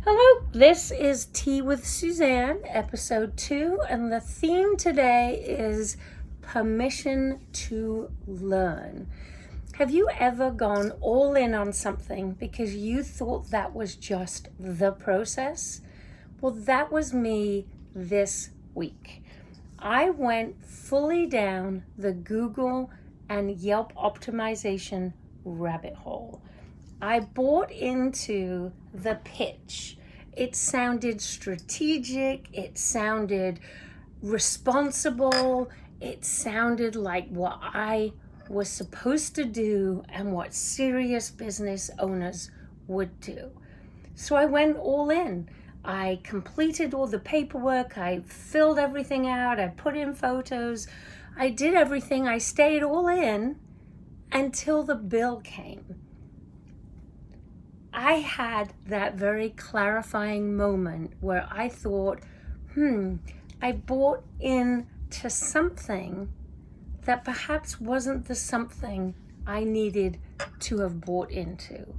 Hello, this is Tea with Suzanne, episode 2, and the theme today is permission to learn. Have you ever gone all in on something because you thought that was just the process? Well, that was me this week. I went fully down the Google and Yelp optimization rabbit hole. I bought into the pitch. It sounded strategic, it sounded responsible, it sounded like what I was supposed to do and what serious business owners would do. So I went all in. I completed all the paperwork, I filled everything out, I put in photos, I did everything, I stayed all in until the bill came. I had that very clarifying moment where I thought, I bought into something that perhaps wasn't the something I needed to have bought into.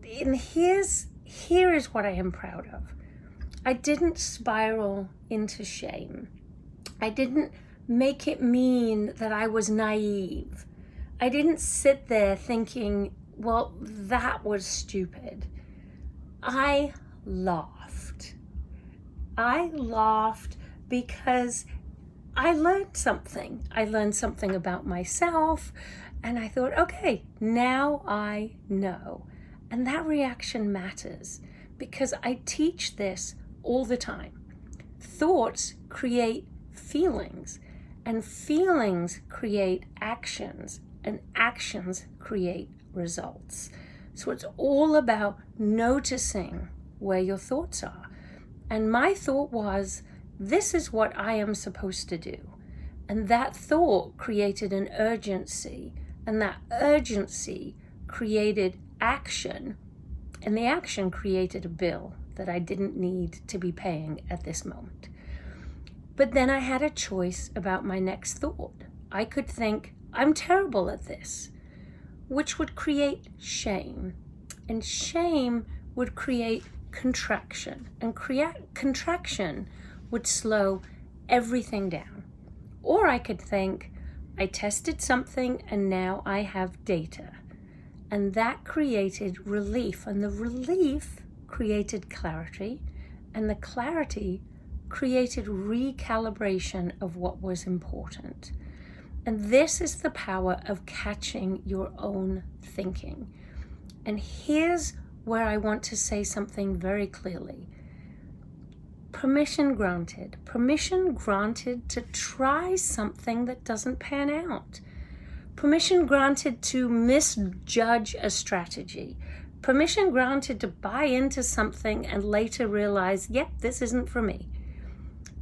Here is what I am proud of. I didn't spiral into shame. I didn't make it mean that I was naive. I didn't sit there thinking, well, that was stupid. I laughed. I laughed because I learned something. I learned something about myself, and I thought, okay, now I know. And that reaction matters because I teach this all the time. Thoughts create feelings, and feelings create actions, and actions create results. So it's all about noticing where your thoughts are. And my thought was, this is what I am supposed to do. And that thought created an urgency, and that urgency created action, and the action created a bill that I didn't need to be paying at this moment. But then I had a choice about my next thought. I could think, I'm terrible at this, which would create shame. And shame would create contraction. And contraction would slow everything down. Or I could think, I tested something and now I have data. And that created relief. And the relief created clarity. And the clarity created recalibration of what was important. And this is the power of catching your own thinking. And here's where I want to say something very clearly. Permission granted. Permission granted to try something that doesn't pan out. Permission granted to misjudge a strategy. Permission granted to buy into something and later realize, yep, this isn't for me.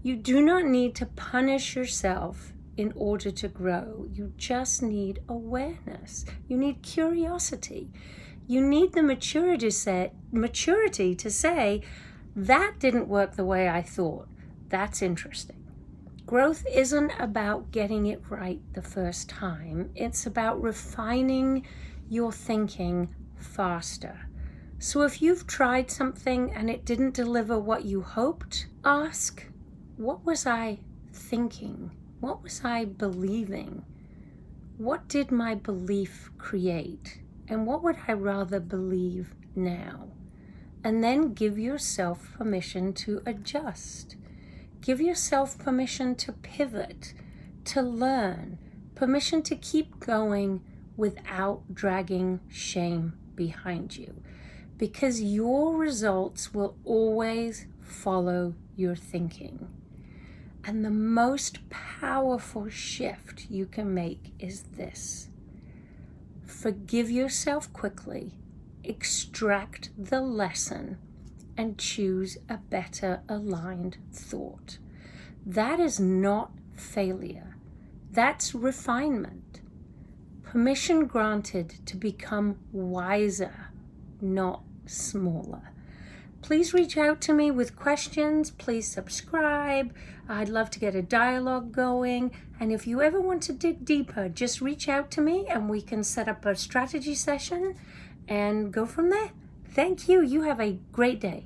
You do not need to punish yourself in order to grow. You just need awareness. You need curiosity. You need the maturity to say, that didn't work the way I thought. That's interesting. Growth isn't about getting it right the first time. It's about refining your thinking faster. So if you've tried something and it didn't deliver what you hoped, ask, what was I thinking? What was I believing? What did my belief create? And what would I rather believe now? And then give yourself permission to adjust. Give yourself permission to pivot, to learn, permission to keep going without dragging shame behind you. Because your results will always follow your thinking. And the most powerful shift you can make is this. Forgive yourself quickly, extract the lesson, and choose a better aligned thought. That is not failure. That's refinement. Permission granted to become wiser, not smaller. Please reach out to me with questions. Please subscribe. I'd love to get a dialogue going. And if you ever want to dig deeper, just reach out to me and we can set up a strategy session and go from there. Thank you. You have a great day.